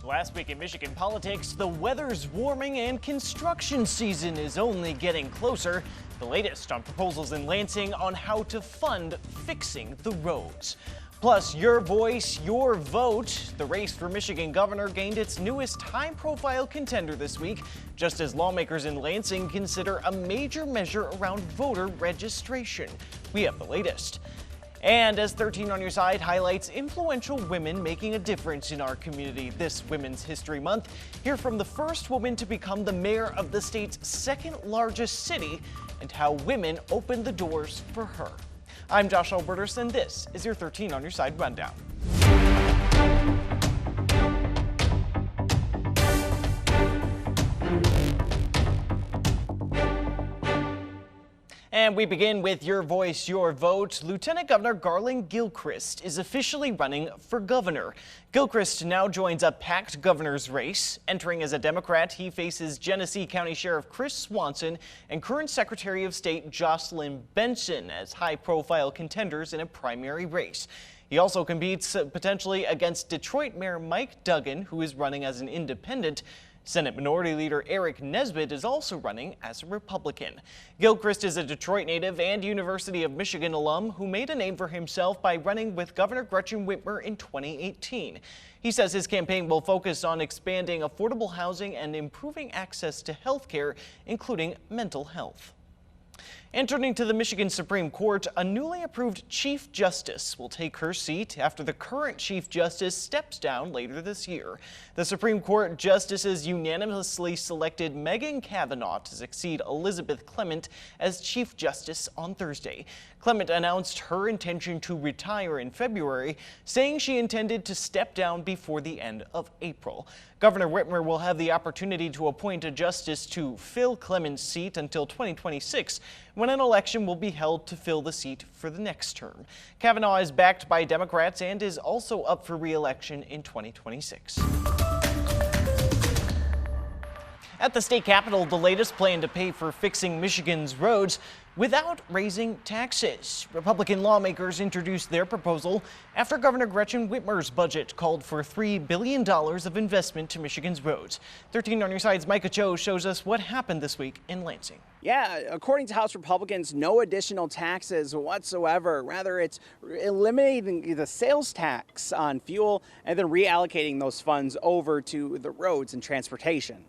Last week in Michigan politics, the weather's warming and construction season is only getting closer. The latest on proposals in Lansing on how to fund fixing the roads. Plus, your voice, your vote. The race for Michigan governor gained its newest high-profile contender this week, just as lawmakers in Lansing consider a major measure around voter registration. We have the latest. And as 13 on your side highlights influential women making a difference in our community this Women's History Month, hear from the first woman to become the mayor of the state's second largest city and how women opened the doors for her. I'm Josh Alburtus, and this is your 13 on your side rundown. And we begin with your voice, your vote. Lieutenant Governor Garland Gilchrist is officially running for governor. Gilchrist now joins a packed governor's race. Entering as a Democrat, he faces Genesee County Sheriff Chris Swanson and current Secretary of State Jocelyn Benson as high-profile contenders in a primary race. He also competes potentially against Detroit Mayor Mike Duggan, who is running as an independent. Senate Minority Leader Eric Nesbitt is also running as a Republican. Gilchrist is a Detroit native and University of Michigan alum who made a name for himself by running with Governor Gretchen Whitmer in 2018. He says his campaign will focus on expanding affordable housing and improving access to health care, including mental health. And turning to the Michigan Supreme Court, a newly approved Chief Justice will take her seat after the current Chief Justice steps down later this year. The Supreme Court justices unanimously selected Megan Kavanaugh to succeed Elizabeth Clement as Chief Justice on Thursday. Clement announced her intention to retire in February, saying she intended to step down before the end of April. Governor Whitmer will have the opportunity to appoint a justice to fill Clement's seat until 2026, when an election will be held to fill the seat for the next term. Kavanaugh is backed by Democrats and is also up for re-election in 2026. At the state capitol, the latest plan to pay for fixing Michigan's roads without raising taxes. Republican lawmakers introduced their proposal after Governor Gretchen Whitmer's budget called for $3 billion of investment to Michigan's roads. 13 on your side's Micah Cho shows us what happened this week in Lansing. Yeah, according to House Republicans, no additional taxes whatsoever. Rather, it's eliminating the sales tax on fuel and then reallocating those funds over to the roads and transportation.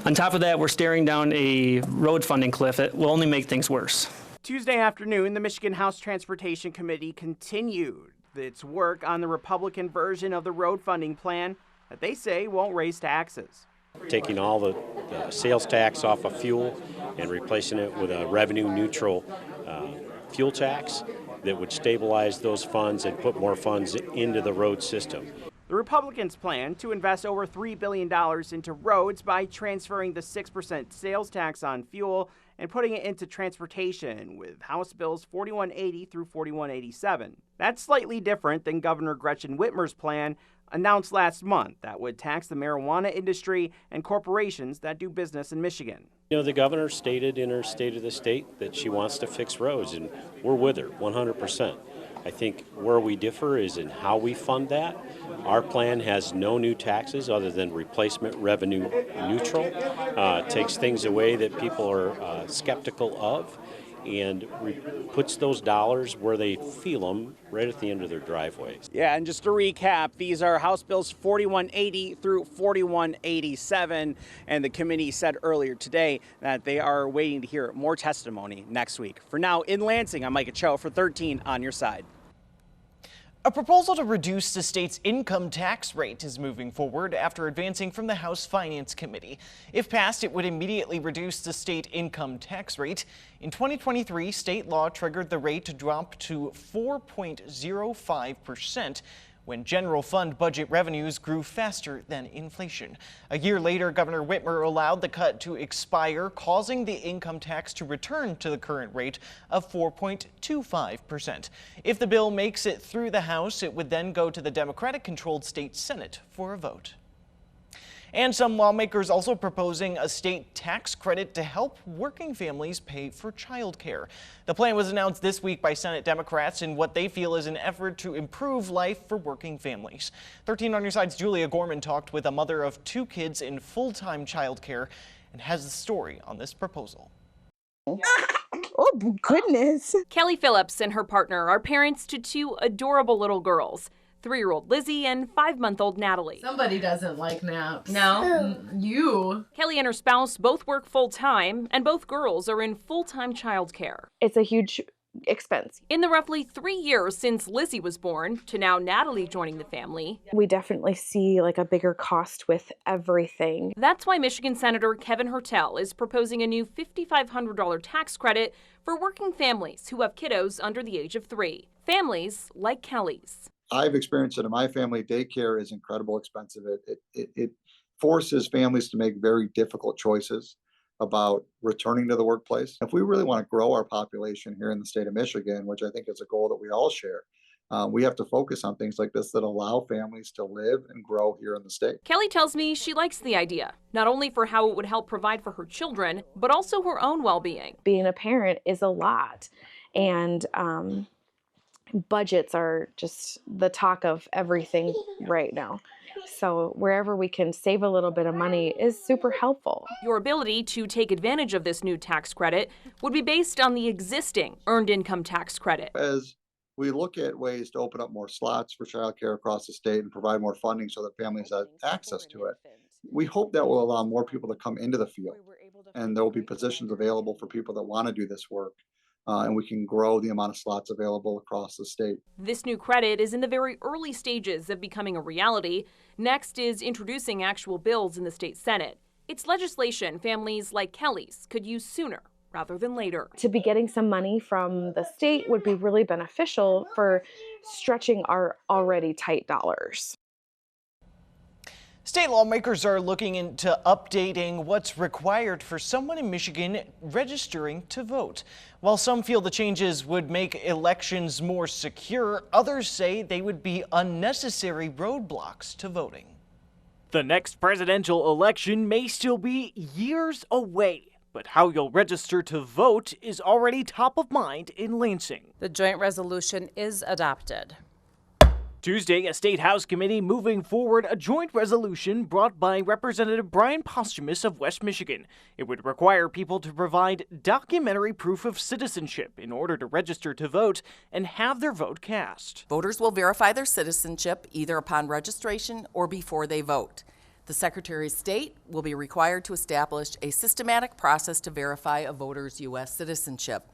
On top of that, we're staring down a road funding cliff. It will only make things worse. Tuesday afternoon, the Michigan House Transportation Committee continued its work on the Republican version of the road funding plan that they say won't raise taxes. Taking all the sales tax off of fuel and replacing it with a revenue-neutral fuel tax that would stabilize those funds and put more funds into the road system. The Republicans plan to invest over $3 billion into roads by transferring the 6% sales tax on fuel and putting it into transportation with House Bills 4180 through 4187. That's slightly different than Governor Gretchen Whitmer's plan announced last month that would tax the marijuana industry and corporations that do business in Michigan. You know, the governor stated in her State of the State that she wants to fix roads, and we're with her 100%. I think where we differ is in how we fund that. Our plan has no new taxes other than replacement revenue neutral. It takes things away that people are skeptical of and puts those dollars where they feel them, right at the end of their driveways. Yeah, and just to recap, these are House Bills 4180 through 4187, and the committee said earlier today that they are waiting to hear more testimony next week. For now, in Lansing, I'm Micah Cho for 13 on your side. A proposal to reduce the state's income tax rate is moving forward after advancing from the House Finance Committee. If passed, it would immediately reduce the state income tax rate. In 2023, state law triggered the rate to drop to 4.05%. when general fund budget revenues grew faster than inflation. A year later, Governor Whitmer allowed the cut to expire, causing the income tax to return to the current rate of 4.25%. If the bill makes it through the House, it would then go to the Democratic-controlled state Senate for a vote. And some lawmakers also proposing a state tax credit to help working families pay for childcare. The plan was announced this week by Senate Democrats in what they feel is an effort to improve life for working families. 13 on your side's Julia Gorman talked with a mother of 2 kids in full-time childcare and has the story on this proposal. Oh, goodness. Kelly Phillips and her partner are parents to 2 adorable little girls, 3-year-old Lizzie and 5-month-old Natalie. Somebody doesn't like naps. No? You. Kelly and her spouse both work full-time, and both girls are in full-time childcare. It's a huge expense. In the roughly 3 years since Lizzie was born to now Natalie joining the family, We definitely see like a bigger cost with everything. that's why Michigan Senator Kevin Hertel is proposing a new $5,500 tax credit for working families who have kiddos under the age of 3. Families like Kelly's. I've experienced it in my family. Daycare is incredibly expensive. It forces families to make very difficult choices about returning to the workplace. If we really want to grow our population here in the state of Michigan, which I think is a goal that we all share, we have to focus on things like this that allow families to live and grow here in the state. Kelly tells me she likes the idea, not only for how it would help provide for her children, but also her own well-being. Being a parent is a lot, and budgets are just the talk of everything right now. So wherever we can save a little bit of money is super helpful. Your ability to take advantage of this new tax credit would be based on the existing earned income tax credit. As we look at ways to open up more slots for childcare across the state and provide more funding so that families have access to it, we hope that will allow more people to come into the field, and there will be positions available for people that want to do this work. And we can grow the amount of slots available across the state. This new credit is in the very early stages of becoming a reality. Next is introducing actual bills in the state Senate. It's legislation families like Kelly's could use sooner rather than later. To be getting some money from the state would be really beneficial for stretching our already tight dollars. State lawmakers are looking into updating what's required for someone in Michigan registering to vote. While some feel the changes would make elections more secure, others say they would be unnecessary roadblocks to voting. The next presidential election may still be years away, but how you'll register to vote is already top of mind in Lansing. The joint resolution is adopted. Tuesday, a state House committee moving forward a joint resolution brought by Representative Brian Posthumus of West Michigan. It would require people to provide documentary proof of citizenship in order to register to vote and have their vote cast. Voters will verify their citizenship either upon registration or before they vote. The Secretary of State will be required to establish a systematic process to verify a voter's U.S. citizenship.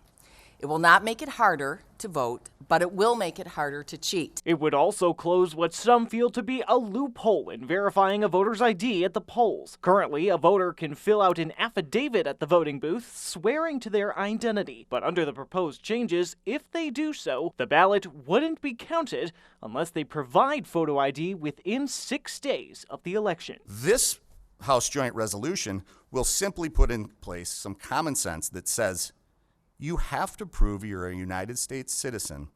It will not make it harder to vote, but it will make it harder to cheat. It would also close what some feel to be a loophole in verifying a voter's ID at the polls. Currently, a voter can fill out an affidavit at the voting booth swearing to their identity. But under the proposed changes, if they do so, the ballot wouldn't be counted unless they provide photo ID within 6 days of the election. This House Joint Resolution will simply put in place some common sense that says you have to prove you're a United States citizen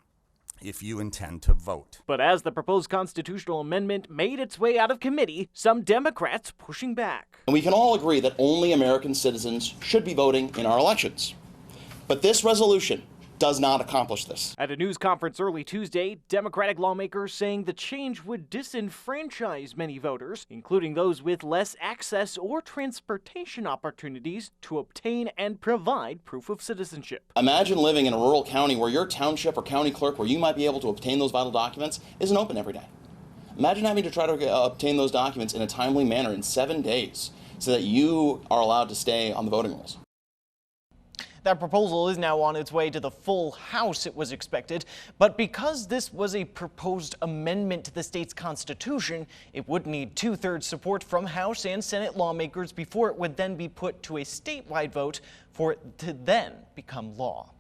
if you intend to vote. But as the proposed constitutional amendment made its way out of committee, some Democrats pushing back. And we can all agree that only American citizens should be voting in our elections. But this resolution does not accomplish this. At a news conference early Tuesday, Democratic lawmakers saying the change would disenfranchise many voters, including those with less access or transportation opportunities to obtain and provide proof of citizenship. Imagine living in a rural county where your township or county clerk where you might be able to obtain those vital documents isn't open every day. Imagine having to try to obtain those documents in a timely manner in 7 days so that you are allowed to stay on the voting rolls. That proposal is now on its way to the full House, it was expected. But because this was a proposed amendment to the state's constitution, it would need 2/3 support from House and Senate lawmakers before it would then be put to a statewide vote for it to then become law.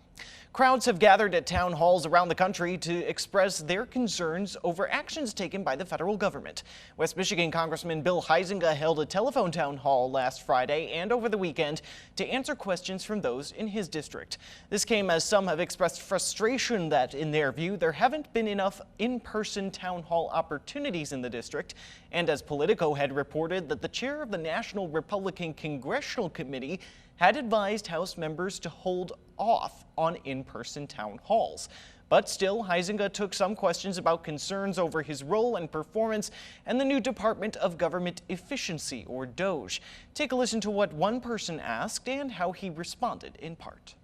Crowds have gathered at town halls around the country to express their concerns over actions taken by the federal government. West Michigan Congressman Bill Huizenga held a telephone town hall last Friday and over the weekend to answer questions from those in his district. This came as some have expressed frustration that, in their view, there haven't been enough in-person town hall opportunities in the district, and as Politico had reported that the chair of the National Republican Congressional Committee had advised House members to hold off on in-person town halls. But still, Huizenga took some questions about concerns over his role and performance and the new Department of Government Efficiency, or DOGE. Take a listen to what one person asked and how he responded in part.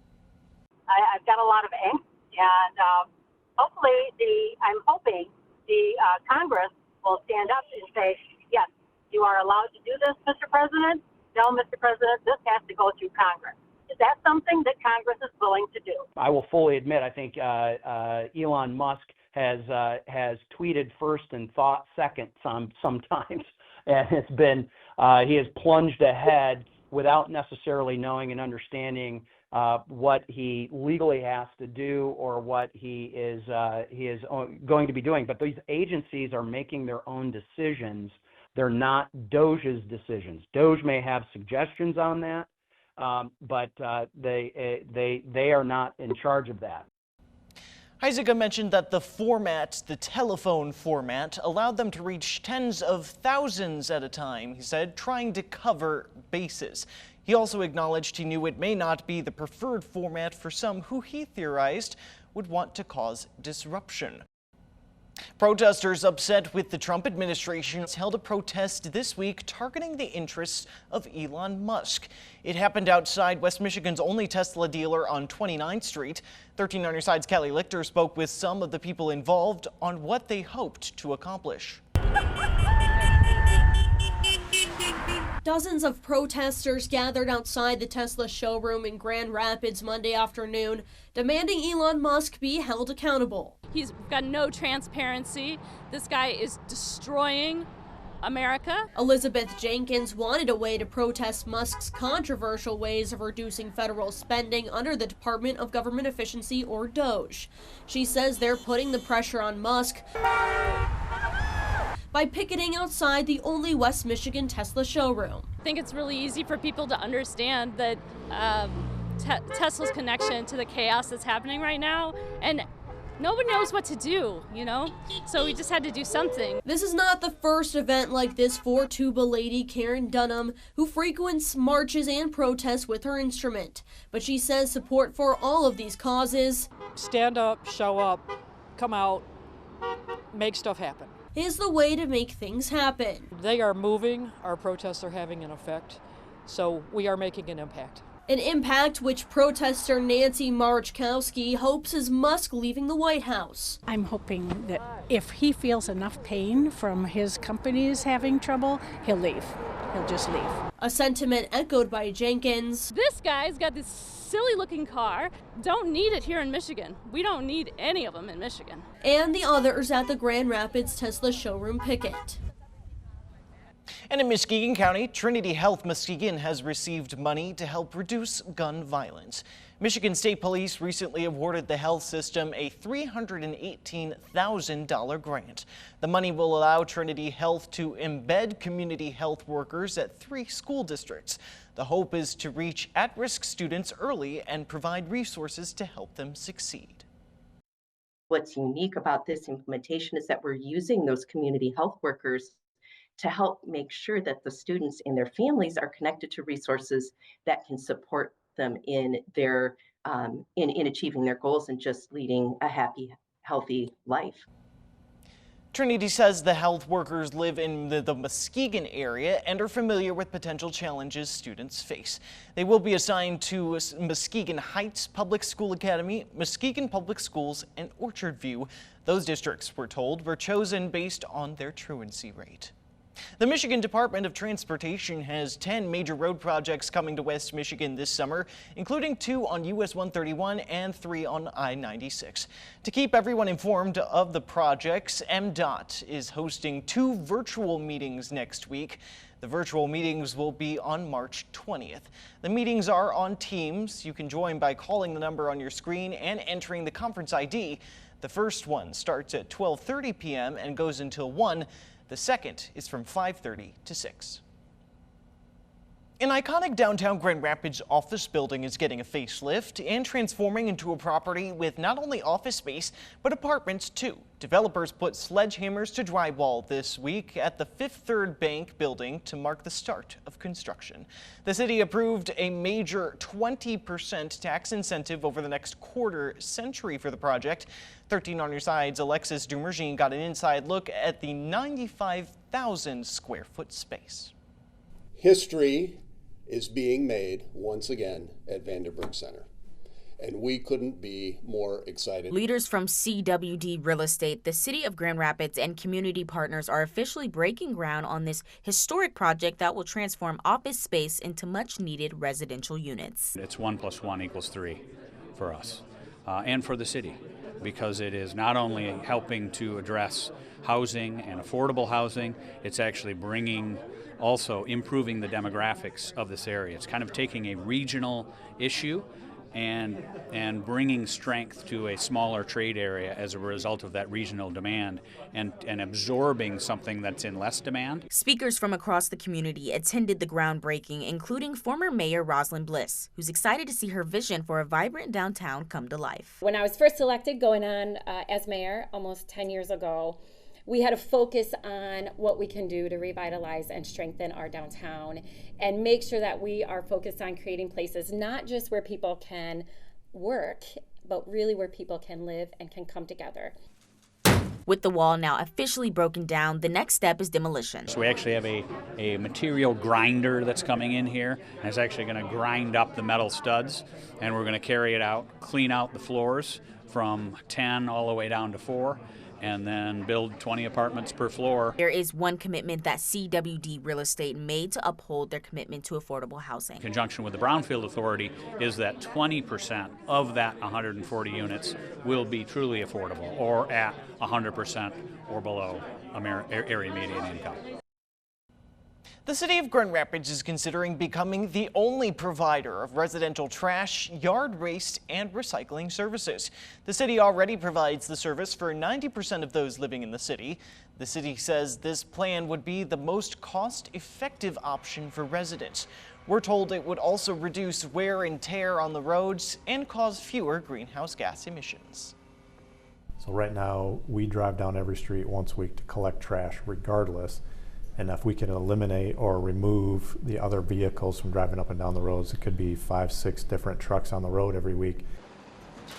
I've got a lot of angst, and I'm hoping the Congress will stand up and say, yes, you are allowed to do this, Mr. President. No, Mr. President, this has to go through Congress. Is that something that Congress is willing to do? I will fully admit, I think Elon Musk has tweeted first and thought second sometimes, and it's been he has plunged ahead without necessarily knowing and understanding what he legally has to do or what he is going to be doing. But these agencies are making their own decisions. They're not DOGE's decisions. DOGE may have suggestions on that, but they are not in charge of that. Huizenga mentioned that the telephone format, allowed them to reach tens of thousands at a time, he said, trying to cover bases. He also acknowledged he knew it may not be the preferred format for some who he theorized would want to cause disruption. Protesters upset with the Trump administration held a protest this week targeting the interests of Elon Musk. It happened outside West Michigan's only Tesla dealer on 29th Street. 13 on your side's Kelly Lichter spoke with some of the people involved on what they hoped to accomplish. Dozens of protesters gathered outside the Tesla showroom in Grand Rapids Monday afternoon, demanding Elon Musk be held accountable. He's got no transparency. This guy is destroying America. Elizabeth Jenkins wanted a way to protest Musk's controversial ways of reducing federal spending under the Department of Government Efficiency, or DOGE. She says they're putting the pressure on Musk by picketing outside the only West Michigan Tesla showroom. I think it's really easy for people to understand that Tesla's connection to the chaos that's happening right now, and no one knows what to do, So we just had to do something. This is not the first event like this for tuba lady Karen Dunham, who frequents marches and protests with her instrument. But she says support for all of these causes, stand up, show up, come out, make stuff happen, is the way to make things happen. They are moving, our protests are having an effect, so we are making an impact. An impact which protester Nancy Marchkowski hopes is Musk leaving the White House. I'm hoping that if he feels enough pain from his companies having trouble, he'll leave. He'll just leave. A sentiment echoed by Jenkins. This guy's got this silly looking car. Don't need it here in Michigan. We don't need any of them in Michigan. And the others at the Grand Rapids Tesla showroom picket. And in Muskegon County, Trinity Health Muskegon has received money to help reduce gun violence. Michigan State Police recently awarded the health system a $318,000 grant. The money will allow Trinity Health to embed community health workers at 3 school districts. The hope is to reach at-risk students early and provide resources to help them succeed. What's unique about this implementation is that we're using those community health workers to help make sure that the students and their families are connected to resources that can support them in their in achieving their goals and just leading a happy, healthy life. Trinity says the health workers live in the Muskegon area and are familiar with potential challenges students face. They will be assigned to Muskegon Heights Public School Academy, Muskegon Public Schools, and Orchard View. Those districts, we're told, were chosen based on their truancy rate. The Michigan Department of Transportation has 10 major road projects coming to West Michigan this summer, including 2 on US 131 and 3 on I-96. To keep everyone informed of the projects, MDOT is hosting 2 virtual meetings next week. The virtual meetings will be on March 20th. The meetings are on Teams. You can join by calling the number on your screen and entering the conference ID. The first one starts at 12:30 p.m. and goes until 1. The second is from 5:30 to 6. An iconic downtown Grand Rapids office building is getting a facelift and transforming into a property with not only office space, but apartments too. Developers put sledgehammers to drywall this week at the Fifth Third Bank building to mark the start of construction. The city approved a major 20% tax incentive over the next quarter century for the project. 13 on your side's Alexis Dumergine got an inside look at the 95,000 square foot space. History is being made once again at Vandenberg Center, and we couldn't be more excited. Leaders from CWD Real Estate, the City of Grand Rapids, and community partners are officially breaking ground on this historic project that will transform office space into much-needed residential units. It's 1 + 1 = 3 for us and for the city, because it is not only helping to address housing and affordable housing, it's actually also improving the demographics of this area. It's kind of taking a regional issue and bringing strength to a smaller trade area as a result of that regional demand and absorbing something that's in less demand. Speakers from across the community attended the groundbreaking, including former Mayor Rosalind Bliss, who's excited to see her vision for a vibrant downtown come to life. When I was first elected, going on as mayor almost 10 years ago, we had a focus on what we can do to revitalize and strengthen our downtown and make sure that we are focused on creating places not just where people can work, but really where people can live and can come together. With the wall now officially broken down, the next step is demolition. So we actually have a material grinder that's coming in here, and it's actually going to grind up the metal studs, and we're going to carry it out, clean out the floors from 10 all the way down to 4. And then build 20 apartments per floor. There is one commitment that CWD Real Estate made to uphold their commitment to affordable housing. In conjunction with the Brownfield Authority is that 20% of that 140 units will be truly affordable or at 100% or below area median income. The city of Grand Rapids is considering becoming the only provider of residential trash, yard waste, and recycling services. The city already provides the service for 90% of those living in the city. The city says this plan would be the most cost-effective option for residents. We're told it would also reduce wear and tear on the roads and cause fewer greenhouse gas emissions. So right now, we drive down every street once a week to collect trash regardless. And if we can eliminate or remove the other vehicles from driving up and down the roads, it could be 5, 6 different trucks on the road every week.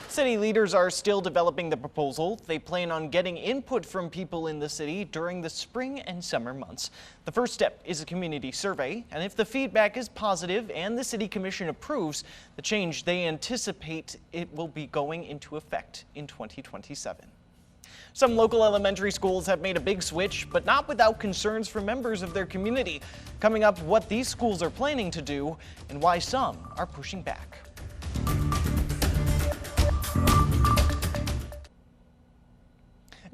City leaders are still developing the proposal. They plan on getting input from people in the city during the spring and summer months. The first step is a community survey, and if the feedback is positive and the city commission approves the change, they anticipate it will be going into effect in 2027. Some local elementary schools have made a big switch, but not without concerns from members of their community. Coming up, what these schools are planning to do and why some are pushing back.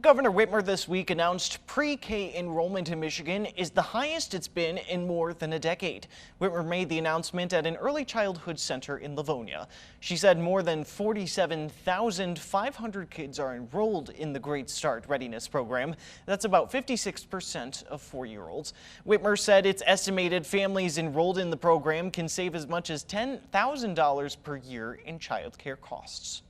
Governor Whitmer this week announced pre-K enrollment in Michigan is the highest it's been in more than a decade. Whitmer made the announcement at an early childhood center in Livonia. She said more than 47,500 kids are enrolled in the Great Start Readiness Program. That's about 56% of 4-year-olds. Whitmer said it's estimated families enrolled in the program can save as much as $10,000 per year in childcare costs.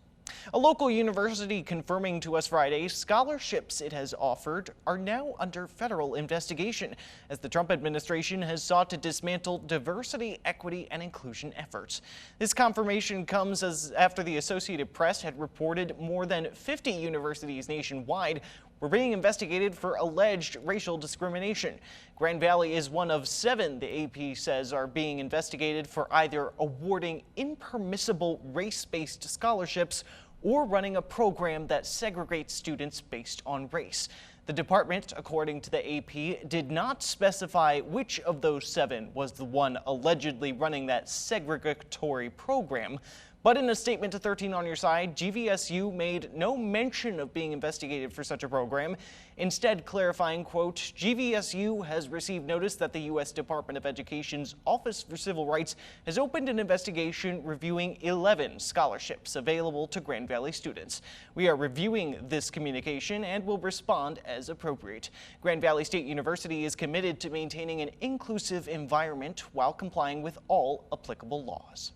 A local university confirming to us Friday scholarships it has offered are now under federal investigation as the Trump administration has sought to dismantle diversity, equity, and inclusion efforts. This confirmation comes after the Associated Press had reported more than 50 universities nationwide were being investigated for alleged racial discrimination. Grand Valley is one of 7 the AP says are being investigated for either awarding impermissible race-based scholarships or running a program that segregates students based on race. The department, according to the AP, did not specify which of those 7 was the one allegedly running that segregatory program. But in a statement to 13 on Your Side, GVSU made no mention of being investigated for such a program, instead clarifying, quote, GVSU has received notice that the U.S. Department of Education's Office for Civil Rights has opened an investigation reviewing 11 scholarships available to Grand Valley students. We are reviewing this communication and will respond as appropriate. Grand Valley State University is committed to maintaining an inclusive environment while complying with all applicable laws.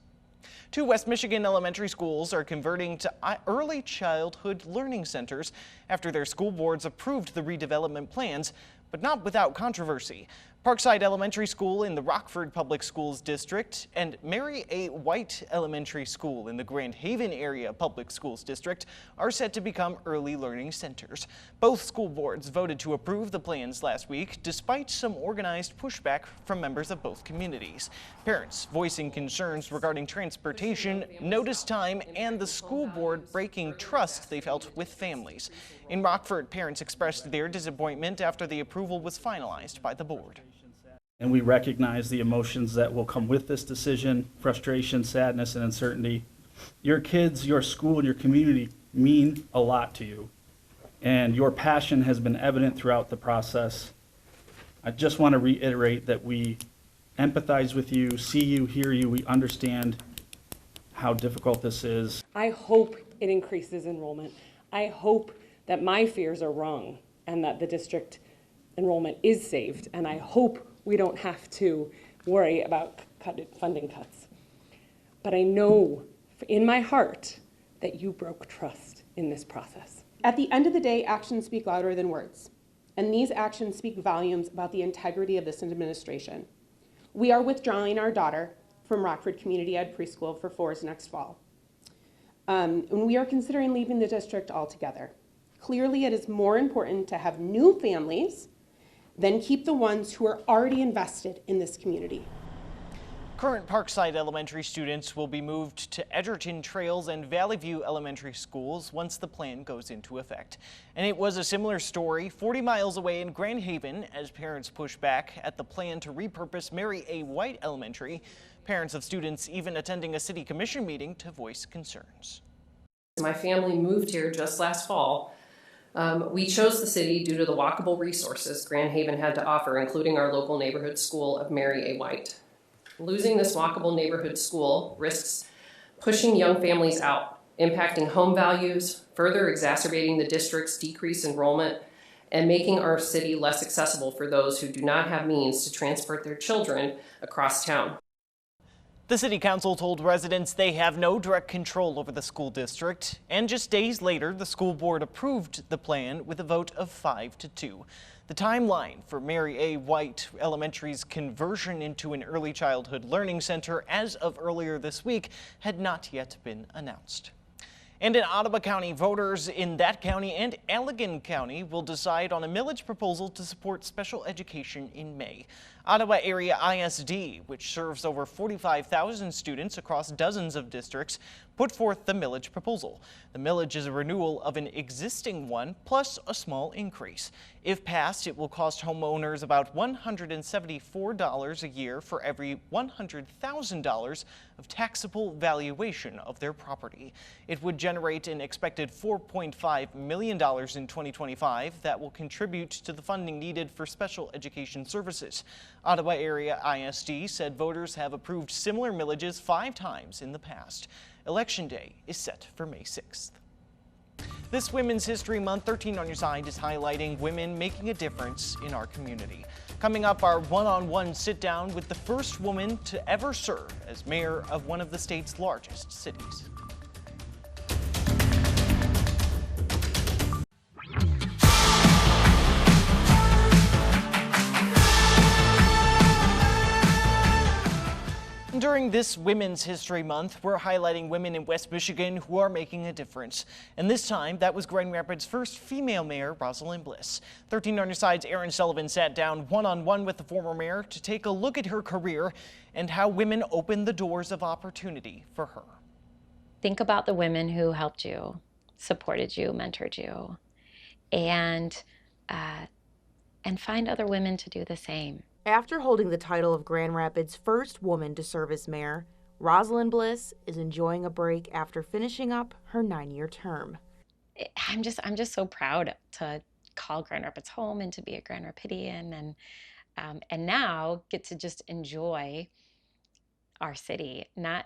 2 West Michigan elementary schools are converting to early childhood learning centers after their school boards approved the redevelopment plans, but not without controversy. Parkside Elementary School in the Rockford Public Schools District and Mary A. White Elementary School in the Grand Haven Area Public Schools District are set to become early learning centers. Both school boards voted to approve the plans last week, despite some organized pushback from members of both communities. Parents voicing concerns regarding transportation, notice time, and the school board breaking trust they felt with families. In Rockford, parents expressed their disappointment after the approval was finalized by the board. And we recognize the emotions that will come with this decision: frustration, sadness, and uncertainty. Your kids, your school, and your community mean a lot to you, and your passion has been evident throughout the process. I just want to reiterate that we empathize with you, see you, hear you. We understand how difficult this is. I hope it increases enrollment. I hope that my fears are wrong and that the district enrollment is saved, and I hope we don't have to worry about funding cuts. But I know in my heart that you broke trust in this process. At the end of the day, actions speak louder than words, and these actions speak volumes about the integrity of this administration. We are withdrawing our daughter from Rockford Community Ed Preschool for FORS next fall. And we are considering leaving the district altogether. Clearly, it is more important to have new families than keep the ones who are already invested in this community. Current Parkside Elementary students will be moved to Edgerton Trails and Valley View Elementary Schools once the plan goes into effect. And it was a similar story 40 miles away in Grand Haven as parents push back at the plan to repurpose Mary A. White Elementary. Parents of students even attending a city commission meeting to voice concerns. My family moved here just last fall. We chose the city due to the walkable resources Grand Haven had to offer, including our local neighborhood school of Mary A. White. Losing this walkable neighborhood school risks pushing young families out, impacting home values, further exacerbating the district's decreased enrollment, and making our city less accessible for those who do not have means to transport their children across town. The city council told residents they have no direct control over the school district, and just days later, the school board approved the plan with a vote of 5-2. The timeline for Mary A. White Elementary's conversion into an early childhood learning center as of earlier this week had not yet been announced. And in Ottawa County, voters in that county and Allegan County will decide on a millage proposal to support special education in May. Ottawa Area ISD, which serves over 45,000 students across dozens of districts, put forth the millage proposal. The millage is a renewal of an existing one, plus a small increase. If passed, it will cost homeowners about $174 a year for every $100,000 of taxable valuation of their property. It would generate an expected $4.5 million in 2025 that will contribute to the funding needed for special education services. Ottawa Area ISD said voters have approved similar millages 5 times in the past. Election Day is set for May 6th. This Women's History Month, 13 on Your Side is highlighting women making a difference in our community. Coming up, our one-on-one sit-down with the first woman to ever serve as mayor of one of the state's largest cities. During this Women's History Month, we're highlighting women in West Michigan who are making a difference. And this time, that was Grand Rapids' first female mayor, Rosalind Bliss. 13 on Your Side's Aaron Sullivan sat down one-on-one with the former mayor to take a look at her career and how women opened the doors of opportunity for her. Think about the women who helped you, supported you, mentored you, and and find other women to do the same. After holding the title of Grand Rapids' first woman to serve as mayor, Rosalind Bliss is enjoying a break after finishing up her 9-year term. I'm just so proud to call Grand Rapids home and to be a Grand Rapidian, and now get to just enjoy our city, not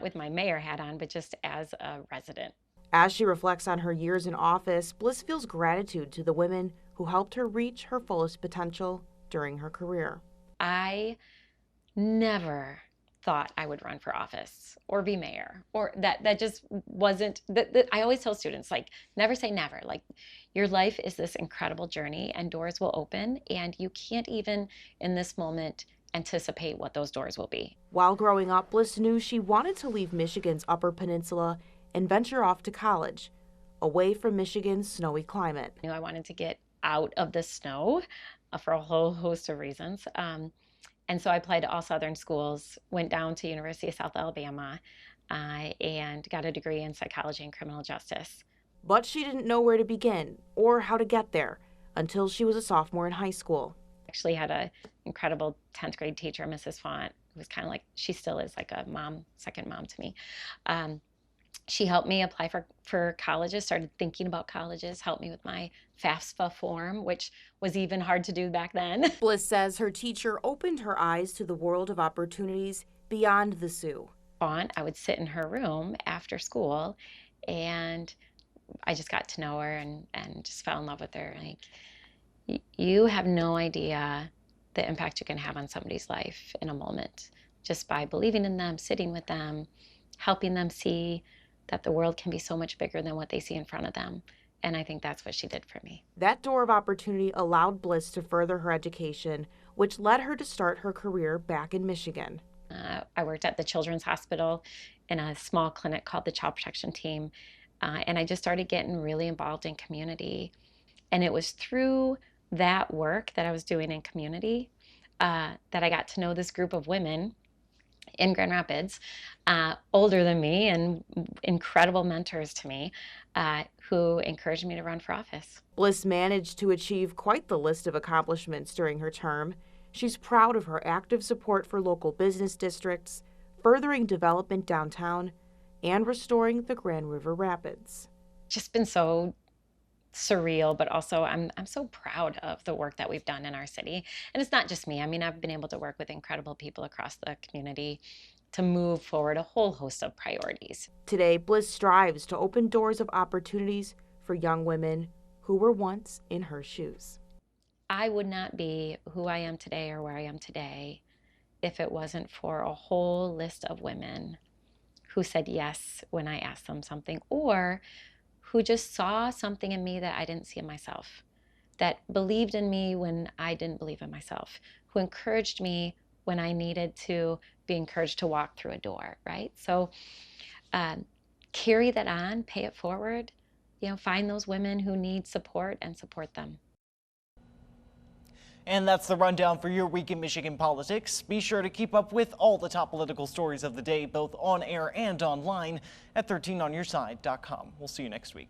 with my mayor hat on, but just as a resident. As she reflects on her years in office, Bliss feels gratitude to the women who helped her reach her fullest potential during her career. I never thought I would run for office or be mayor, or that just wasn't, I always tell students, like, never say never. Like, your life is this incredible journey and doors will open, and you can't even in this moment anticipate what those doors will be. While growing up, Bliss knew she wanted to leave Michigan's Upper Peninsula and venture off to college, away from Michigan's snowy climate. I knew I wanted to get out of the snow for a whole host of reasons. And so I applied to all Southern schools, went down to University of South Alabama, and got a degree in psychology and criminal justice. But she didn't know where to begin or how to get there until she was a sophomore in high school. Actually had an incredible 10th grade teacher, Mrs. Font, who was kind of like, she still is like a mom, second mom to me. She helped me apply for colleges, started thinking about colleges, helped me with my FAFSA form, which was even hard to do back then. Bliss says her teacher opened her eyes to the world of opportunities beyond the Sioux. Font, I would sit in her room after school, and I just got to know her and just fell in love with her. Like, you have no idea the impact you can have on somebody's life in a moment, just by believing in them, sitting with them, helping them see that the world can be so much bigger than what they see in front of them. And I think that's what she did for me. That door of opportunity allowed Bliss to further her education, which led her to start her career back in Michigan. I worked at the Children's Hospital in a small clinic called the Child Protection Team. And I just started getting really involved in community. And it was through that work that I was doing in community that I got to know this group of women in Grand Rapids, older than me and incredible mentors to me, who encouraged me to run for office. Bliss managed to achieve quite the list of accomplishments during her term. She's proud of her active support for local business districts, furthering development downtown, and restoring the Grand River Rapids. Just been so surreal, but also I'm so proud of the work that we've done in our city. And it's not just me. I mean, I've been able to work with incredible people across the community to move forward a whole host of priorities. Today, Bliss strives to open doors of opportunities for young women who were once in her shoes. I would not be who I am today or where I am today if it wasn't for a whole list of women who said yes when I asked them something, or who just saw something in me that I didn't see in myself, that believed in me when I didn't believe in myself, who encouraged me when I needed to be encouraged to walk through a door, right? So carry that on, pay it forward, find those women who need support and support them. And that's the rundown for your week in Michigan politics. Be sure to keep up with all the top political stories of the day, both on air and online at 13onyourside.com. We'll see you next week.